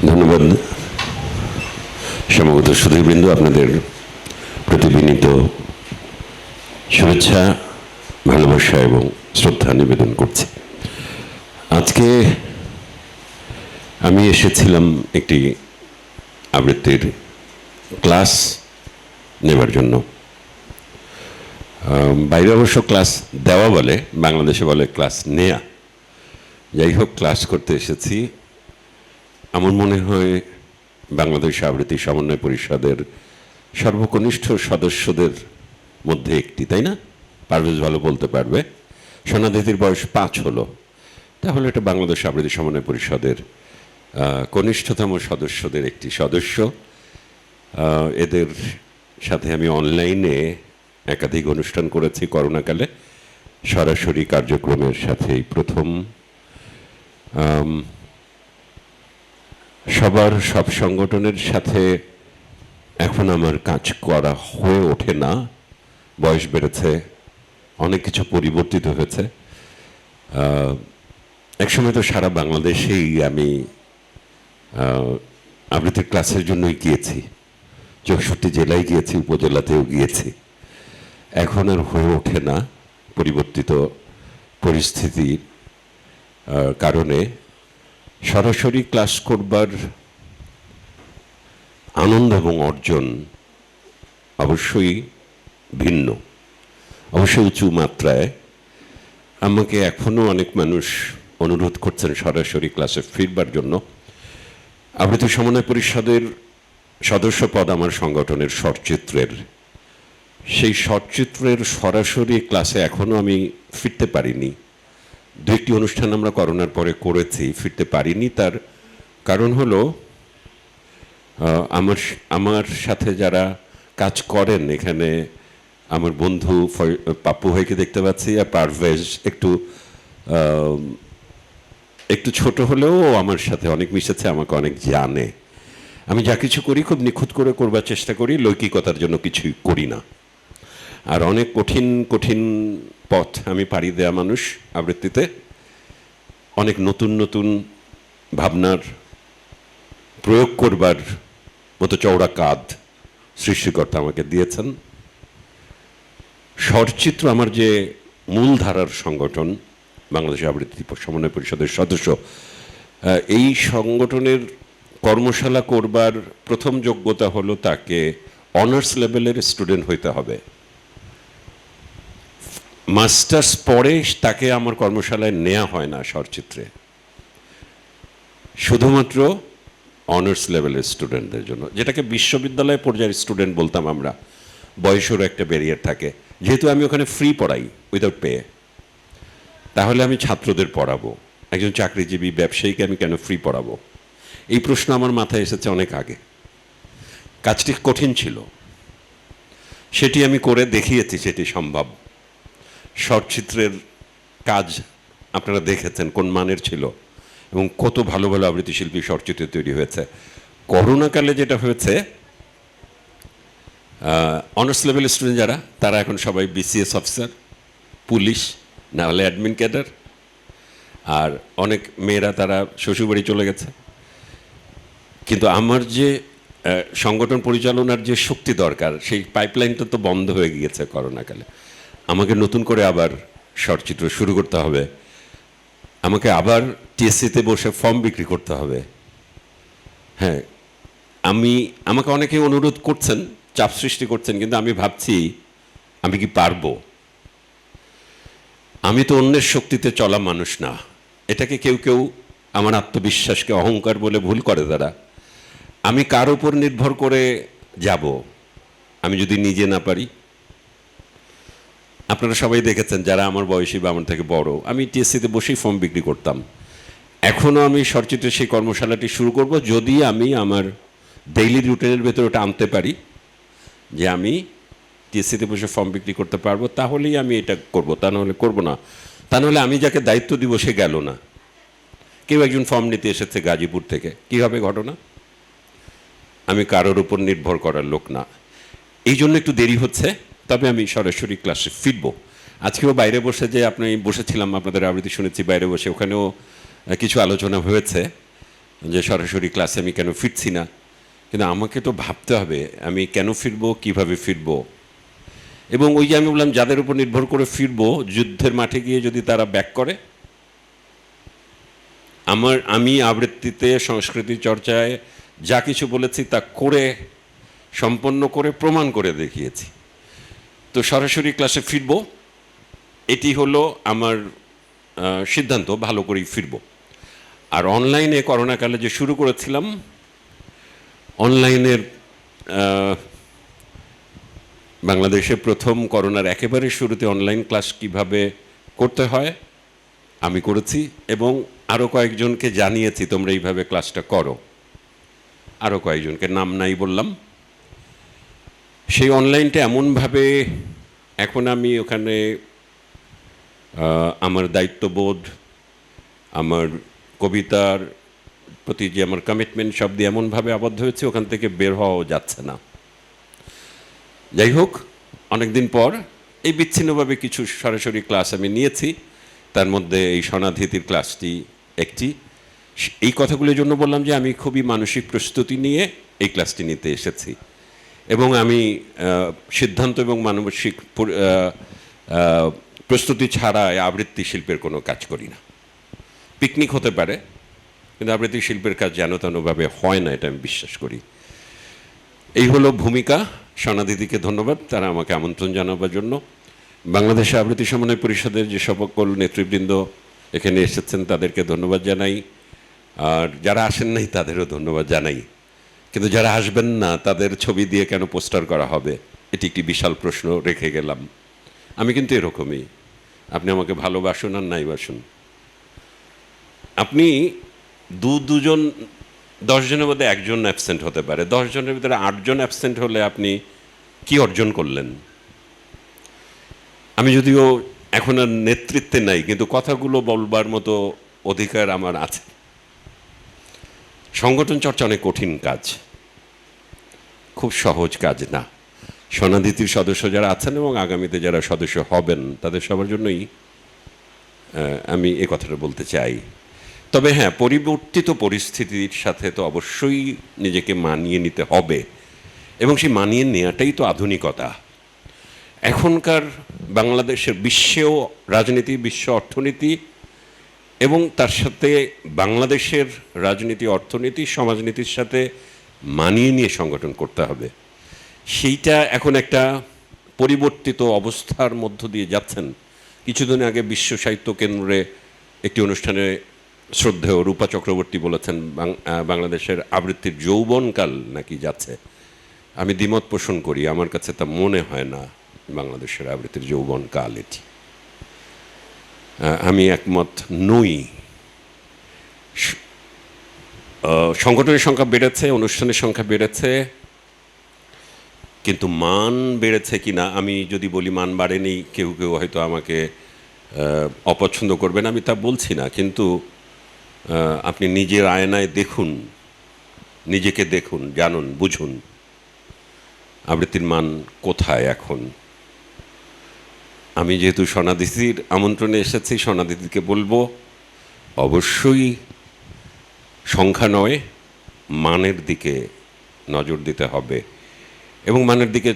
ধন্যবাদ। সমবেত সুধীবৃন্দ, আপনাদের প্রতি বিনীত শুভেচ্ছা, ভালোবাসা এবং শ্রদ্ধা নিবেদন করছি। আজকে আমি এসেছিলাম একটি আবৃত্তির ক্লাস নেবার জন্য। বাইরে অবশ্য ক্লাস দেওয়া বলে, বাংলাদেশে বলে ক্লাস নেয়া। যাই হোক, ক্লাস করতে এসেছি। আমার মনে হয় বাংলাদেশ আবৃত্তি সমন্বয় পরিষদের সর্বকনিষ্ঠ সদস্যদের মধ্যে একটি, তাই না? পারভেজ ভালো বলতে পারবে। সোনাদিদির বয়স 5 হলো, তাহলে এটা বাংলাদেশ আবৃত্তি সমন্বয় পরিষদের কনিষ্ঠতম সদস্যদের একটি সদস্য। এদের সাথে আমি অনলাইনে একাধিক অনুষ্ঠান করেছি করোনাকালে, সরাসরি কার্যক্রমের সাথেই প্রথম। সবার সব সংগঠনের সাথে এখন আমার কাজ করা হয়ে ওঠে না, বয়স বেড়েছে, অনেক কিছু পরিবর্তিত হয়েছে। একসময় তো সারা বাংলাদেশেই আমি আবৃত্তির ক্লাসের জন্যই গিয়েছি, 64 জেলায় গিয়েছি, উপজেলাতেও গিয়েছি। এখন আর হয়ে ওঠে না পরিবর্তিত পরিস্থিতির কারণে। সরাসরি ক্লাস করবার আনন্দ এবং অর্জন অবশ্যই ভিন্ন, অবশ্যই উঁচু মাত্রায়। আমাকে এখনও অনেক মানুষ অনুরোধ করছেন সরাসরি ক্লাসে ফিরবার জন্য। আবৃত্তি সমন্বয় পরিষদের সদস্য পদ আমার সংগঠনের শর্টচিত্রের, সেই শর্টচিত্রের সরাসরি ক্লাসে এখনও আমি ফিরতে পারিনি। দু একটি অনুষ্ঠান আমরা করোনার পরে করেছি, ফিরতে পারিনি। তার কারণ হলো আমার সাথে যারা কাজ করেন এখানে, আমার বন্ধু পাপ্পু ভাইকে দেখতে পাচ্ছি, আর পারভেজ একটু ছোট হলেও আমার সাথে অনেক মিশেছে, আমাকে অনেক জানে। আমি যা কিছু করি খুব নিখুঁত করে করবার চেষ্টা করি, লৌকিকতার জন্য কিছুই করি না। আর অনেক কঠিন কঠিন পথ আমি পাড়ি দেয়া মানুষ আবৃত্তিতে। অনেক নতুন নতুন ভাবনার প্রয়োগ করবার মতো চওড়া কাঁধ সৃষ্টিকর্তা আমাকে দিয়েছেন। শর্টচিত্র আমার যে মূলধারার সংগঠন, বাংলাদেশ আবৃত্তি সমন্বয় পরিষদের সদস্য, এই সংগঠনের কর্মশালা করবার প্রথম যোগ্যতা হলো তাকে অনার্স লেভেলের স্টুডেন্ট হইতে হবে। মাস্টার্স পরে তাকে আমার কর্মশালায় নেওয়া হয় না শর্টচিত্রে, শুধুমাত্র অনার্স লেভেলের স্টুডেন্টদের জন্য, যেটাকে বিশ্ববিদ্যালয় পর্যায়ের স্টুডেন্ট বলতাম আমরা। বয়সেরও একটা ব্যারিয়ার থাকে। যেহেতু আমি ওখানে ফ্রি পড়াই উইদাউট পে, তাহলে আমি ছাত্রদের পড়াবো, একজন চাকরিজীবী ব্যবসায়ীকে আমি কেন ফ্রি পড়াবো? এই প্রশ্ন আমার মাথায় এসেছে অনেক আগে। কাজটি কঠিন ছিল, সেটি আমি করে দেখিয়েছি, সেটি সম্ভব। শর্টচিত্রের কাজ আপনারা দেখেছেন কোন মানের ছিল এবং কত ভালো ভালো আবৃত্তি শিল্পী শর্টচিত্রে তৈরি হয়েছে। করোনাকালে যেটা হয়েছে, অনার্স লেভেল স্টুডেন্ট যারা, তারা এখন সবাই বিসিএস অফিসার, পুলিশ, না হলে অ্যাডমিন ক্যাডার। আর অনেক মেয়েরা তারা শ্বশুরবাড়ি চলে গেছে। কিন্তু আমার যে সংগঠন পরিচালনার যে শক্তি দরকার, সেই পাইপলাইনটা তো বন্ধ হয়ে গিয়েছে করোনাকালে। আমাকে নতুন করে আবার শর্টচিত্র শুরু করতে হবে, আমাকে আবার টিএসসিতে বসে ফর্ম বিক্রি করতে হবে। হ্যাঁ, আমাকে অনেকে অনুরোধ করছেন, চাপ সৃষ্টি করছেন, কিন্তু আমি ভাবছি আমি কি পারবো? আমি তো অন্যের শক্তিতে চলা মানুষ না। এটাকে কেউ কেউ আমার আত্মবিশ্বাসকে অহংকার বলে ভুল করে তারা। আমি কার উপর নির্ভর করে যাব আমি যদি নিজে না পারি? আপনারা সবাই দেখেছেন যারা আমার বয়সী বা আমার থেকে বড়, আমি টিএসসিতে বসেই ফর্ম বিক্রি করতাম। এখনও আমি শর্টচিত্রে সেই কর্মশালাটি শুরু করব, যদি আমি আমার ডেইলি রুটিনের ভেতরে ওটা আনতে পারি যে আমি টিএসসিতে বসে ফর্ম বিক্রি করতে পারবো, তাহলেই আমি এটা করব, তা নাহলে করবো না। তা নাহলে আমি যাকে দায়িত্ব দিব সে গেল না। কেউ একজন ফর্ম নিতে এসেছে গাজীপুর থেকে, কী হবে ঘটনা? আমি কারোর উপর নির্ভর করার লোক না। এই জন্য একটু দেরি হচ্ছে, তবে আমি সরাসরি ক্লাসে ফিরব। আজকেও বাইরে বসে যে আপনি বসেছিলাম, আপনাদের আবৃত্তি শুনেছি বাইরে বসে, ওখানেও কিছু আলোচনা হয়েছে। যে সরাসরি ক্লাসে আমি কেন ফিরছি না, কিন্তু আমাকে তো ভাবতে হবে আমি কেন ফিরবো, কিভাবে ফিরবো। এবং ওই যে আমি বললাম যাদের উপর নির্ভর করে ফিরবো, যুদ্ধের মাঠে গিয়ে যদি তারা ব্যাক করে, আমি আবৃত্তিতে সংস্কৃতি চর্চায় যা কিছু বলেছি তা করে সম্পন্ন করে প্রমাণ করে দেখিয়েছি। তো সরাসরি ক্লাসে ফিরবো, এটি হলো আমার সিদ্ধান্ত, ভালো করেই ফিরবো। আর অনলাইনে করোনাকালে যে শুরু করেছিলাম, অনলাইনের বাংলাদেশে প্রথম করোনার একেবারে শুরুতে অনলাইন ক্লাস কিভাবে করতে হয় আমি করেছি, এবং আরও কয়েকজনকে জানিয়েছি তোমরা এইভাবে ক্লাসটা করো, আরও কয়েকজনকে নাম নাই বললাম। সেই অনলাইনটা এমনভাবে এখন আমি ওখানে আমার দায়িত্ববোধ, আমার কবিতার প্রতি যে আমার কমিটমেন্ট সব দিয়ে এমনভাবে আবদ্ধ হয়েছে, ওখান থেকে বের হওয়াও যাচ্ছে না। যাই হোক, অনেকদিন পর এই বিচ্ছিন্নভাবে কিছু সরাসরি ক্লাস আমি নিয়েছি, তার মধ্যে এই সনাধিতির ক্লাসটি একটি। এই কথাগুলোর জন্য বললাম যে আমি খুবই মানসিক প্রস্তুতি নিয়ে এই ক্লাসটি নিতে এসেছি, এবং আমি সিদ্ধান্ত এবং মানসিক প্রস্তুতি ছাড়া আবৃত্তি শিল্পের কোনো কাজ করি না। পিকনিক হতে পারে, কিন্তু আবৃত্তি শিল্পের কাজ যেন তেনভাবে হয় না, এটা আমি বিশ্বাস করি। এই হলো ভূমিকা। সনাদিদিকে ধন্যবাদ তারা আমাকে আমন্ত্রণ জানাবার জন্য। বাংলাদেশ আবৃত্তি সমন্বয় পরিষদের যে সকল নেতৃবৃন্দ এখানে এসেছেন তাদেরকে ধন্যবাদ জানাই, আর যারা আসেন নাই তাদেরও ধন্যবাদ জানাই। কিন্তু যারা আসবেন না তাদের ছবি দিয়ে কেন পোস্টার করা হবে, এটি একটি বিশাল প্রশ্ন রেখে গেলাম। আমি কিন্তু এরকমই, আপনি আমাকে ভালোবাসুন আর নাই বাসুন, আপনি দুজন 10 জনের মধ্যে একজন অ্যাবসেন্ট হতে পারে, 10 জনের ভিতরে 8 জন অ্যাবসেন্ট হলে আপনি কি অর্জন করলেন? আমি যদিও এখন আর নেতৃত্বে নাই, কিন্তু কথাগুলো বলবার মতো অধিকার আমার আছে। সংগঠন চর্চা অনেক কঠিন কাজ, খুব সহজ কাজ না। সনাদিতির সদস্য যারা আছেন এবং আগামীতে যারা সদস্য হবেন তাদের সবার জন্যই আমি এ কথাটা বলতে চাই। তবে হ্যাঁ, পরিবর্তিত পরিস্থিতির সাথে তো অবশ্যই নিজেকে মানিয়ে নিতে হবে, এবং সেই মানিয়ে নেওয়াটাই তো আধুনিকতা। এখনকার বাংলাদেশের বিশ্বেও রাজনীতি, বিশ্ব অর্থনীতি এবং তার সাথে বাংলাদেশের রাজনীতি, অর্থনীতি, সমাজনীতির সাথে মানিয়ে নিয়ে সংগঠন করতে হবে। সেইটা এখন একটা পরিবর্তিত অবস্থার মধ্য দিয়ে যাচ্ছেন। কিছুদিন আগে বিশ্ব সাহিত্য কেন্দ্রে একটি অনুষ্ঠানে শ্রদ্ধেয় রূপা চক্রবর্তী বলেছেন বাংলাদেশের আবৃত্তির যৌবনকাল নাকি যাচ্ছে। আমি দ্বিমত পোষণ করি, আমার কাছে তা মনে হয় না বাংলাদেশের আবৃত্তির যৌবনকাল এটি। আমি একমত নই। সংগঠনের সংখ্যা বেড়েছে, অনুষ্ঠানের সংখ্যা বেড়েছে, কিন্তু মান বেড়েছে কিনা, আমি যদি বলি মান বাড়েনি, কেউ কেউ হয়তো আমাকে অপছন্দ করবেন, আমি তা বলছি না। কিন্তু আপনি নিজের আয়নায় দেখুন, নিজেকে দেখুন, জানুন, বুঝুন আবৃত্তির মান কোথায় এখন। আমি যেহেতু সনাদিতির আমন্ত্রণে এসেছি, সনাদিতিকে বলবো অবশ্যই সংখ্যা নয়, মানের দিকে নজর দিতে হবে, এবং মানের দিকে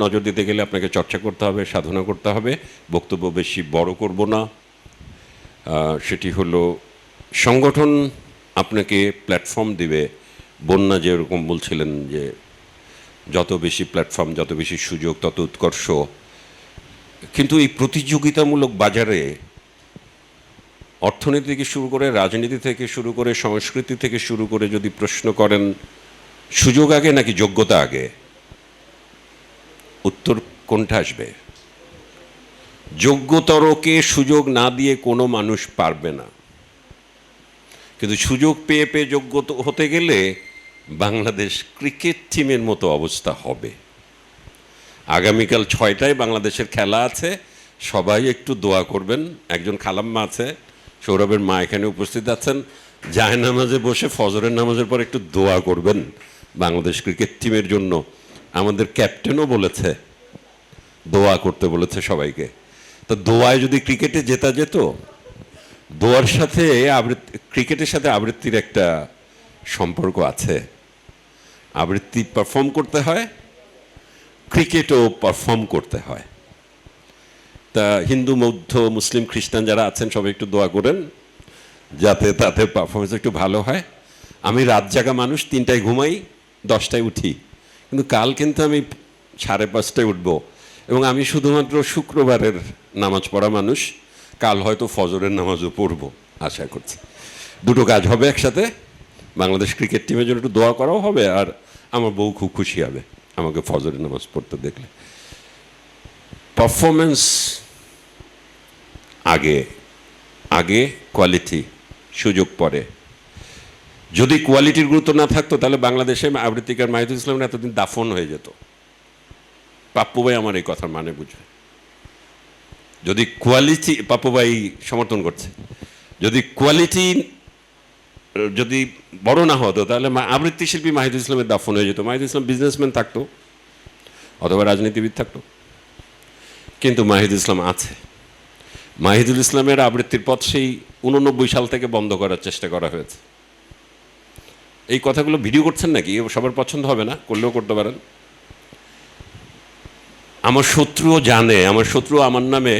নজর দিতে গেলে আপনাকে চর্চা করতে হবে, সাধনা করতে হবে। বক্তব্য বেশি বড় করব না। সেটি হলো সংগঠন আপনাকে প্ল্যাটফর্ম দিবে। বন্যা যেরকম বলছিলেন যে যত বেশি প্ল্যাটফর্ম, যত বেশি সুযোগ, তত উৎকর্ষ। কিন্তু এই প্রতিযোগিতামূলক বাজারে অর্থনীতি থেকে শুরু করে, রাজনীতি থেকে শুরু করে, সংস্কৃতি থেকে শুরু করে যদি প্রশ্ন করেন সুযোগ আগে নাকি যোগ্যতা আগে, উত্তর কোনটা আসবে? যোগ্যতরকে সুযোগ না দিয়ে কোনো মানুষ পারবে না, কিন্তু সুযোগ পেয়ে পেয়ে যোগ্য হতে গেলে বাংলাদেশ ক্রিকেট টিমের মতো অবস্থা হবে। আগামীকাল 6টায় বাংলাদেশের খেলা আছে, সবাই একটু দোয়া করবেন। একজন খালাম্মা আছে, সৌরভের মা এখানে উপস্থিত আছেন, জায়নামাজে বসে ফজরের নামাজের পর একটু দোয়া করবেন বাংলাদেশ ক্রিকেট টিমের জন্য। আমাদের ক্যাপ্টেনও বলেছে দোয়া করতে বলেছে সবাইকে। তো দোয়ায় যদি ক্রিকেটে জেতা যেত, দোয়ার সাথে ক্রিকেটের সাথে আবৃত্তির একটা সম্পর্ক আছে। আবৃত্তি পারফর্ম করতে হয়, ক্রিকেটও পারফর্ম করতে হয়। তা হিন্দু, বৌদ্ধ, মুসলিম, খ্রিস্টান যারা আছেন সবাই একটু দোয়া করেন যাতে তাদের পারফরমেন্স একটু ভালো হয়। আমি রাত জাগা মানুষ, 3টায় ঘুমাই, 10টায় উঠি, কিন্তু কাল কিন্তু আমি 5:30টায় উঠব, এবং আমি শুধুমাত্র শুক্রবারের নামাজ পড়া মানুষ। কাল হয়তো ফজরের নামাজও পড়ব আশা করছি। দুটো কাজ হবে একসাথে। বাংলাদেশ ক্রিকেট টিমের জন্য একটু দোয়া করাও হবে, আর আমার বউ খুব খুশি হবে আমাকে ফজরের নামাজ পড়তে দেখলে। পারফরমেন্স আগে, আগে কোয়ালিটি, সুযোগ পরে। যদি কোয়ালিটির গুরুত্ব না থাকতো তাহলে বাংলাদেশে আবৃত্তিকার মাহিদুল ইসলামের এতদিন দাফন হয়ে যেত। পাপ্পু ভাই আমার এই কথার মানে বুঝবে। যদি কোয়ালিটি, পাপ্পু ভাই সমর্থন করছে, যদি কোয়ালিটি যদি বড় না হতো তাহলে আবৃত্তি শিল্পী মাহিদুল ইসলামের দাফন হয়ে যেত। মাহিদুল ইসলাম বিজনেসম্যান থাকতো অথবা রাজনীতিবিদ থাকতো, কিন্তু মাহিদুল ইসলাম আছে। মাহিদুল ইসলামের আবৃত্তির পথ সেই 89 সাল থেকে বন্ধ করার চেষ্টা করা হয়েছে। এই কথাগুলো ভিডিও করছেন নাকি? সবার পছন্দ হবে না, করলেও করতে পারেন। আমার শত্রুও জানে, আমার শত্রু আমার নামে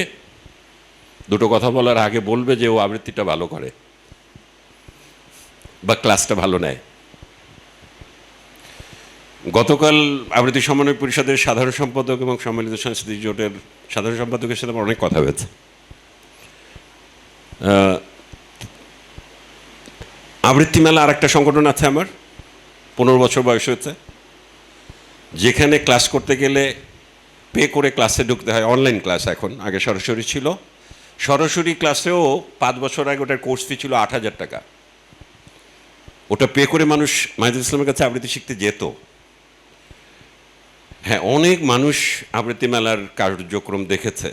দুটো কথা বলার আগে বলবে যে ও আবৃত্তিটা ভালো করে বা ক্লাসটা ভালো নেয়। গতকাল আবৃত্তি সমন্বয় পরিষদের সাধারণ সম্পাদক এবং সম্মিলিত সাংস্কৃতিক জোটের সাধারণ সম্পাদকের সাথে আমার অনেক কথা হয়েছে। আবৃত্তি মেলা আর একটা সংগঠন আছে আমার, 15 বছর বয়স হয়েছে, যেখানে ক্লাস করতে গেলে পে করে ক্লাসে ঢুকতে হয়। অনলাইন ক্লাস এখন, আগে সরাসরি ছিল। সরাসরি ক্লাসেও 5 বছর আগে ওটার কোর্স ফি ছিল 8,000 টাকা। ওটা পে করে মানুষ মাহিদুল ইসলামের কাছে আবৃত্তি শিখতে যেত। হ্যাঁ, অনেক মানুষ আবৃত্তি মেলার কার্যক্রম দেখেছে।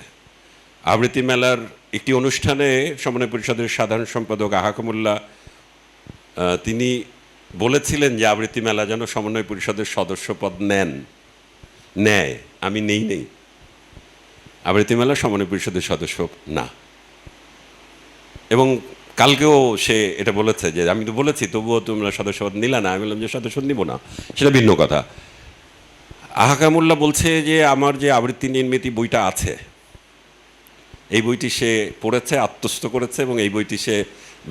আবৃত্তি মেলার একটি অনুষ্ঠানে সমন্বয় পরিষদের সাধারণ সম্পাদক আহকামুল্লাহ তিনি বলেছিলেন যে আবৃত্তি মেলা যেন সমন্বয় পরিষদের সদস্যপদ নেয়। আমি নেই। আবৃত্তি মেলা সমন্বয় পরিষদের সদস্য না। এবং কালকেও সে এটা বলেছে যে আমি তো বলেছি তবুও তোমরা সদস্যপদ নিলা না। আমি বললাম যে সদস্য নিব না, সেটা ভিন্ন কথা। আহকামুল্লাহ বলছে যে আমার যে আবৃত্তি নির্মিতি বইটা আছে, এই বইটি সে পড়েছে, আত্মস্থ করেছে, এবং এই বইটি সে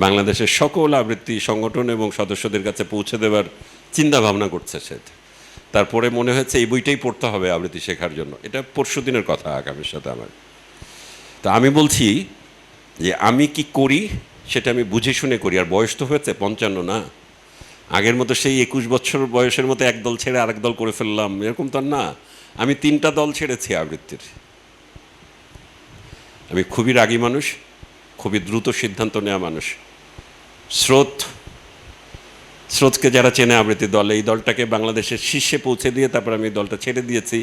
বাংলাদেশের সকল আবৃত্তি সংগঠন এবং সদস্যদের কাছে পৌঁছে দেওয়ার চিন্তা ভাবনা করছে। সে তারপরে মনে হয়েছে এই বইটাই পড়তে হবে আবৃত্তি শেখার জন্য। এটা পরশু দিনের কথা আগামীর সাথে আমার। তা আমি বলছি যে আমি কি করি সেটা আমি বুঝে শুনে করি। আর বয়স তো হয়েছে 55 না, আগের মতো সেই 21 বছর বয়সের মতো এক দল ছেড়ে আরেক দল করে ফেললাম এরকম তো না। আমি 3টা দল ছেড়েছি আবৃত্তির। আমি খুবই রাগী মানুষ, খুবই দ্রুত সিদ্ধান্ত নেওয়া মানুষ। স্রোতকে যারা চেনে আবৃত্তি দল, এই দলটাকে বাংলাদেশের শীর্ষে পৌঁছে দিয়ে তারপর আমি দলটা ছেড়ে দিয়েছি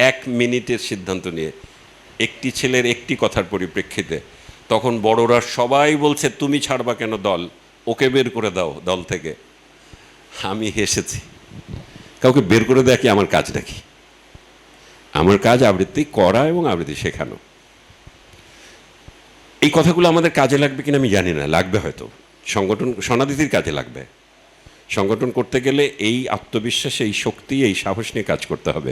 1 মিনিটের সিদ্ধান্ত নিয়ে, একটি ছেলের একটি কথার পরিপ্রেক্ষিতে। তখন বড়রা সবাই বলছে তুমি ছাড়বা কেন দল, ওকে বের করে দাও দল থেকে। আমি হেসেছি। কাউকে বের করে দেয়া কি আমার কাজ নাকি? আমার কাজ আবৃত্তি করা এবং আবৃত্তি শেখানো। এই কথাগুলো আমাদের কাজে লাগবে কিনা আমি জানি না, লাগবে হয়তো। সংগঠন সনাদিতির কাজে লাগবে। সংগঠন করতে গেলে এই আত্মবিশ্বাস, এই শক্তি, এই সাহস নিয়ে কাজ করতে হবে।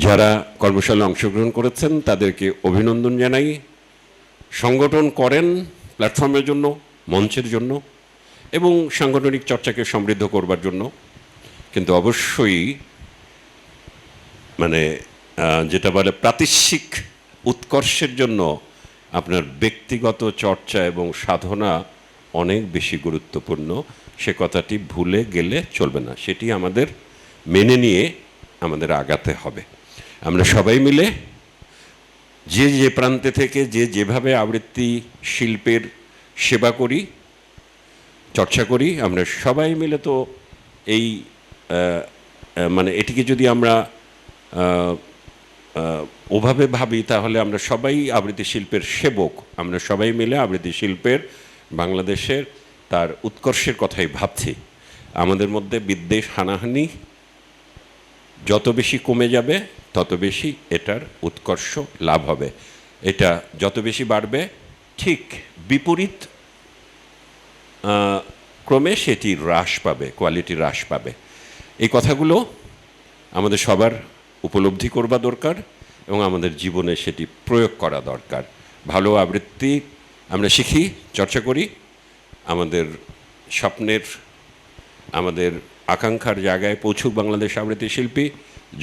যারা কর্মশালায় অংশগ্রহণ করেছেন তাদেরকে অভিনন্দন জানাই। সংগঠন করেন প্ল্যাটফর্মের জন্য, মঞ্চের জন্য এবং সাংগঠনিক চর্চাকে সমৃদ্ধ করবার জন্য, কিন্তু অবশ্যই মানে যেটা বলে প্রাতিষ্ঠানিক উৎকর্ষের জন্য আপনার ব্যক্তিগত চর্চা এবং সাধনা অনেক বেশি গুরুত্বপূর্ণ। সে কথাটি ভুলে গেলে চলবে না, সেটি আমাদের মেনে নিয়ে আমাদের আগাতে হবে। আমরা সবাই মিলে যে যে প্রান্তে থেকে যে যেভাবে আবৃত্তি শিল্পের সেবা করি, চর্চা করি, আমরা সবাই মিলে তো এই মানে এটিকে যদি আমরা ওভাবে ভাবি তাহলে আমরা সবাই আবৃত্তি শিল্পের সেবক। আমরা সবাই মিলে আবৃত্তি শিল্পের বাংলাদেশের তার উৎকর্ষের কথাই ভাবছি। আমাদের মধ্যে বিদ্বেষ, হানাহানি যত বেশি কমে যাবে তত বেশি এটার উৎকর্ষ লাভ হবে। এটা যত বেশি বাড়বে, ঠিক বিপরীত ক্রমে সেটি হ্রাস পাবে, কোয়ালিটি হ্রাস পাবে। এই কথাগুলো আমাদের সবার উপলব্ধি করবা দরকার এবং আমাদের জীবনে সেটি প্রয়োগ করা দরকার। ভালো আবৃত্তি আমরা শিখি, চর্চা করি, আমাদের স্বপ্নের, আমাদের আকাঙ্ক্ষার জায়গায় পৌঁছুক বাংলাদেশ আবৃত্তি শিল্পী।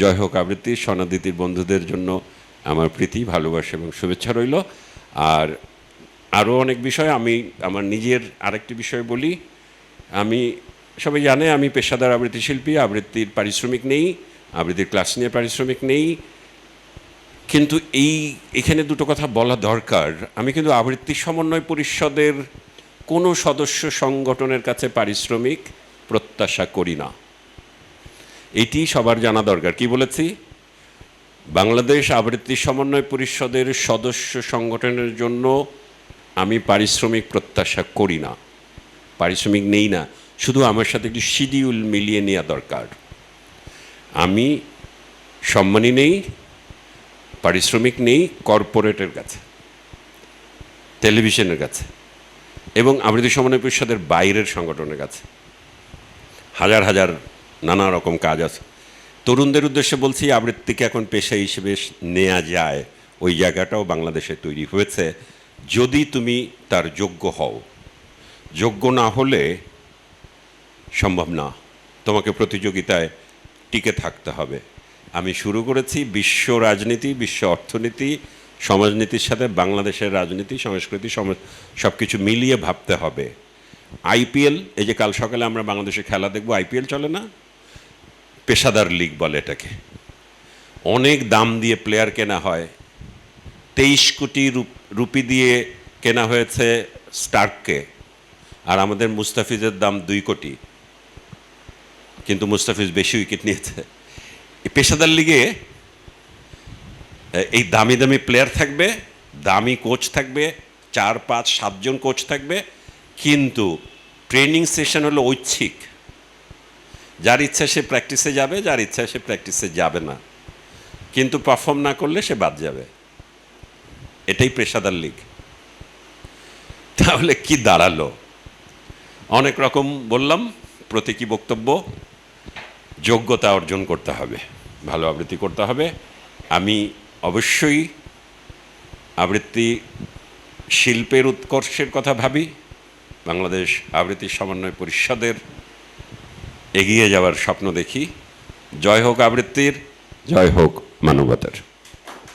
জয় হোক আবৃত্তি। সনাদিতির বন্ধুদের জন্য আমার প্রীতি, ভালোবাসা এবং শুভেচ্ছা রইল। আর আরও অনেক বিষয়, আমি আমার নিজের আরেকটি বিষয় বলি। আমি, সবাই জানে আমি পেশাদার আবৃত্তি শিল্পী, আবৃত্তির পারিশ্রমিক নেই, আবৃত্তির ক্লাস নিয়ে পারিশ্রমিক নেই। কিন্তু এখানে দুটো কথা বলা দরকার। আমি কিন্তু আবৃত্তি সমন্বয় পরিষদের কোনো সদস্য সংগঠনের কাছে পারিশ্রমিক প্রত্যাশা করি না। এটি সবার জানা দরকার। কি বলেছি? বাংলাদেশ আবৃত্তি সমন্বয় পরিষদের সদস্য সংগঠনের জন্য আমি পারিশ্রমিক প্রত্যাশা করি না, পারিশ্রমিক নেই না। শুধু আমার সাথে একটু শিডিউল মিলিয়ে নেওয়া দরকার। আমি সম্মানী নেই, পারিশ্রমিক নেই কর্পোরেটের কাছে, টেলিভিশনের কাছে এবং আবৃত্তি সমন্বয় পরিষদের বাইরের সংগঠনের কাছে। হাজার হাজার নানা রকম কাজ আছে। তরুণদের উদ্দেশ্যে বলছি, আবৃত্তিকে এখন পেশা হিসেবে নেওয়া যায়, ওই জায়গাটাও বাংলাদেশে তৈরি হয়েছে, যদি তুমি তার যোগ্য হও। যোগ্য না হলে সম্ভব না, তোমাকে প্রতিযোগিতায় টিকে থাকতে হবে। আমি শুরু করেছি বিশ্ব রাজনীতি, বিশ্ব অর্থনীতি, সমাজনীতির সাথে বাংলাদেশের রাজনীতি, সংস্কৃতি, সব কিছু মিলিয়ে ভাবতে হবে। আইপিএল, এই যে কাল সকালে আমরা বাংলাদেশে খেলা দেখব, আইপিএল চলে না, পেশাদার লিগ বলে এটাকে। অনেক দাম দিয়ে প্লেয়ার কেনা হয়। 23 কোটি রুপি দিয়ে কেনা হয়েছে স্টার্ককে, আর আমাদের মুস্তাফিজের দাম 2 কোটি, কিন্তু মুস্তাফিজ বেশি উইকেট নিয়েছে। এই পেশাদার লিগে এই দামি দামি প্লেয়ার থাকবে, দামি কোচ থাকবে, 4, 5, 7 জন কোচ থাকবে, কিন্তু ট্রেনিং সেশন হলো ঐচ্ছিক। যার ইচ্ছা সে প্র্যাকটিসে যাবে, যার ইচ্ছা সে প্র্যাকটিসে যাবে না, কিন্তু পারফর্ম না করলে সে বাদ যাবে। এটাই পেশাদার লিগ। তাহলে কি দাঁড়ালো? অনেক রকম বললাম, প্রতীকী বক্তব্য। যোগ্যতা অর্জন করতে হবে, ভালো আবৃত্তি করতে হবে। আমি অবশ্যই আবৃত্তি শিল্পের উৎকর্ষের কথা ভাবি, বাংলাদেশ আবৃত্তি সমন্বয় পরিষদের এগিয়ে যাওয়ার স্বপ্ন দেখি। জয় হোক আবৃত্তির, জয় হোক মানবতার।